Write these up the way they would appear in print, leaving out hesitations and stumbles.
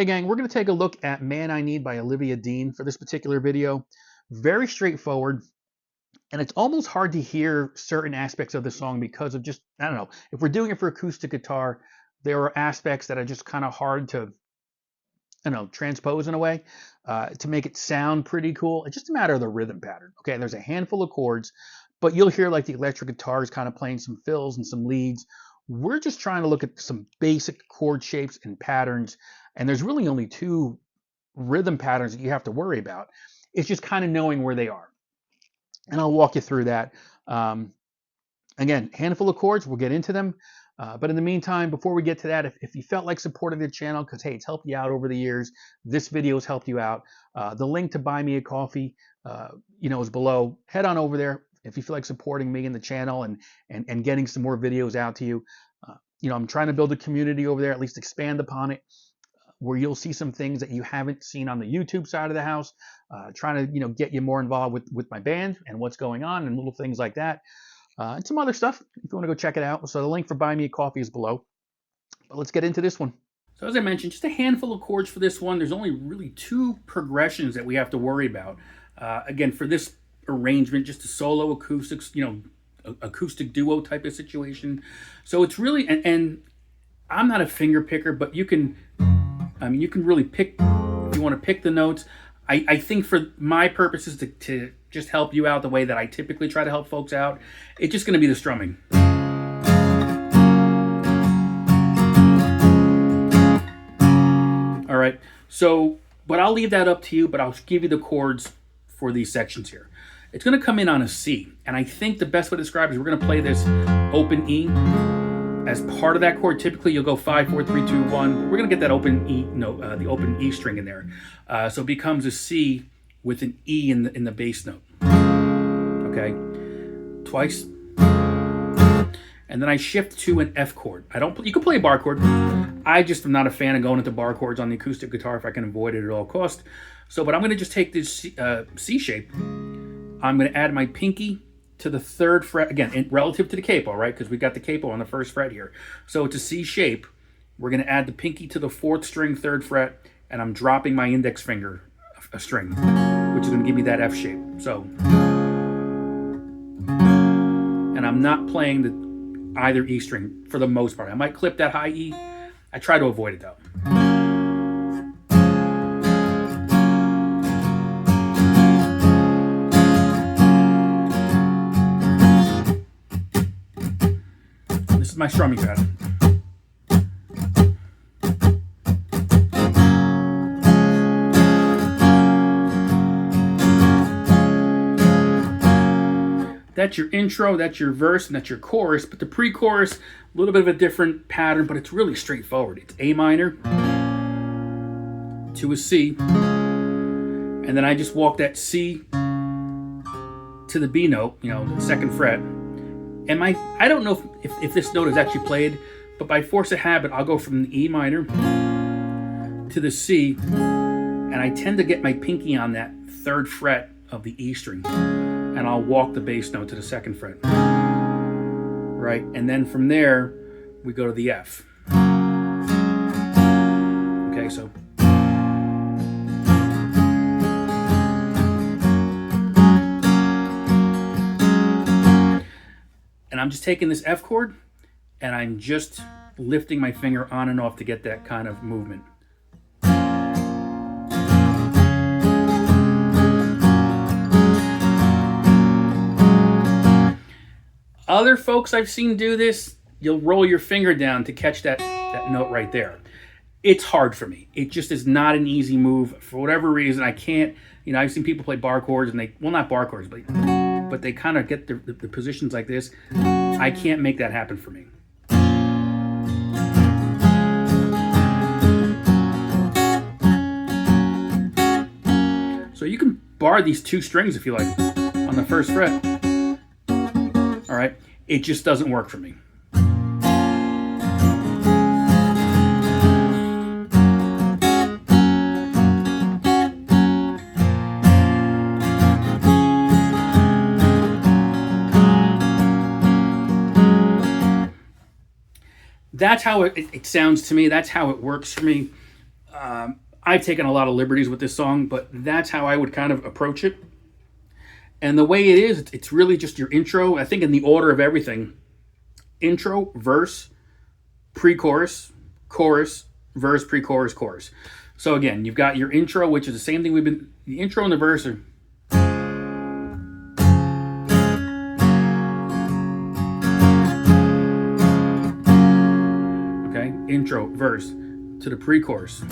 Hey gang, we're going to take a look at Man I Need by Olivia Dean for this particular video. Very straightforward, and it's almost hard to hear certain aspects of the song because of just, I don't know, if we're doing it for acoustic guitar, there are aspects that are just kind of hard to, transpose in a way to make it sound pretty cool. It's just a matter of the rhythm pattern. Okay, there's a handful of chords, but you'll hear like the electric guitars kind of playing some fills and some leads. We're just trying to look at some basic chord shapes and patterns, and there's really only two rhythm patterns that you have to worry about. It's just kind of knowing where they are. And I'll walk you through that. Again, handful of chords, we'll get into them. But in the meantime, before we get to that, if you felt like supporting the channel, because hey, it's helped you out over the years, this video has helped you out. The link to buy me a coffee, is below. Head on over there if you feel like supporting me and the channel and getting some more videos out to you. I'm trying to build a community over there, at least expand upon it, where you'll see some things that you haven't seen on the YouTube side of the house. Trying to get you more involved with my band and what's going on and little things like that. And some other stuff if you want to go check it out. So the link for Buy Me a Coffee is below. But let's get into this one. So as I mentioned, just a handful of chords for this one. There's only really two progressions that we have to worry about. Again, for this arrangement, just a solo acoustics, acoustic duo type of situation. So it's really, and I'm not a finger picker, but you can really pick, if you want to pick the notes. I think for my purposes to just help you out the way that I typically try to help folks out, it's just going to be the strumming. All right, so, but I'll leave that up to you, but I'll give you the chords for these sections here. It's going to come in on a C, and I think the best way to describe it is we're going to play this open E. As part of that chord, typically you'll go 5, 4, 3, 2, 1. We're going to get that open E note, the open E string in there. So it becomes a C with an E in the bass note. Okay, twice. And then I shift to an F chord. You can play a bar chord. I just am not a fan of going into bar chords on the acoustic guitar if I can avoid it at all cost. But I'm going to just take this C shape. I'm going to add my pinky to the 3rd fret, again, relative to the capo, right? Because we got the capo on the 1st fret here. So it's a C shape. We're going to add the pinky to the 4th string, 3rd fret, and I'm dropping my index finger a string, which is going to give me that F shape. So, and I'm not playing either E string for the most part. I might clip that high E. I try to avoid it though. This is my strumming pattern. That's your intro, that's your verse, and that's your chorus. But the pre-chorus, a little bit of a different pattern, but it's really straightforward. It's A minor to a C, and then I just walk that C to the B note, the 2nd fret. And I don't know if this note is actually played, but by force of habit, I'll go from the E minor to the C, and I tend to get my pinky on that 3rd fret of the E string, and I'll walk the bass note to the 2nd fret, right? And then from there, we go to the F. Okay, so. And I'm just taking this F chord, and I'm just lifting my finger on and off to get that kind of movement. Other folks I've seen do this, you'll roll your finger down to catch that note right there. It's hard for me. It just is not an easy move. For whatever reason, I can't, I've seen people play bar chords, and not bar chords, but they kind of get the positions like this. I can't make that happen for me. So you can bar these 2 strings if you like on the 1st fret. All right, it just doesn't work for me. That's how it sounds to me. That's how it works for me. I've taken a lot of liberties with this song, but that's how I would kind of approach it. And the way it is, it's really just your intro. I think in the order of everything: intro, verse, pre-chorus, chorus, verse, pre-chorus, chorus. So again, you've got your intro, which is the same thing the intro and the verse are. Okay, intro, verse, to the pre-chorus.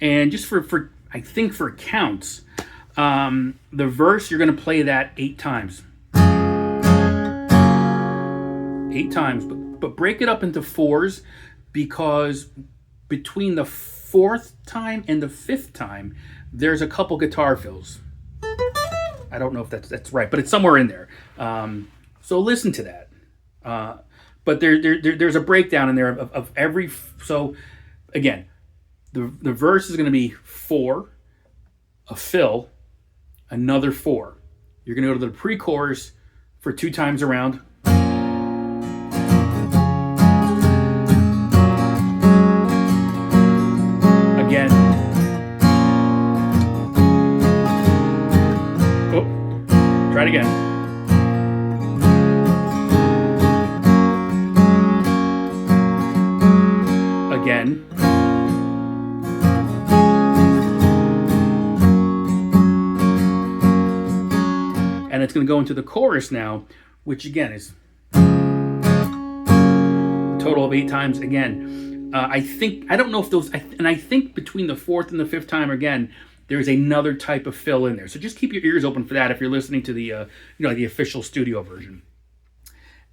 And just for I think for counts, the verse, you're going to play that 8 times. 8 times, but break it up into 4s, because between the 4th time and the 5th time, there's a couple guitar fills. I don't know if that's right, but it's somewhere in there. So listen to that. But there's a breakdown in there of every. So again, the verse is going to be 4, a fill, another 4. You're going to go to the pre-chorus for 2 times around. Again. Oh, try it again. Again. And it's going to go into the chorus now, which again is a total of 8 times again. I don't know if those, and I think between the 4th and the 5th time again, there's another type of fill in there. So just keep your ears open for that if you're listening to the, the official studio version.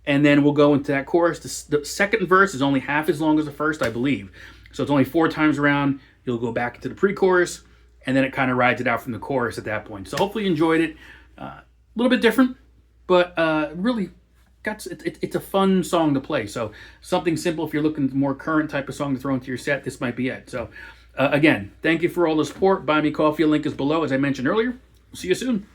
And then we'll go into that chorus. The second verse is only half as long as the first, I believe. So it's only 4 times around. You'll go back into the pre-chorus, and then it kind of rides it out from the chorus at that point. So hopefully you enjoyed it. A little bit different, but really it's a fun song to play. So something simple if you're looking for more current type of song to throw into your set, this might be it. So again, thank you for all the support. Buy me coffee, a link is below, as I mentioned earlier. See you soon.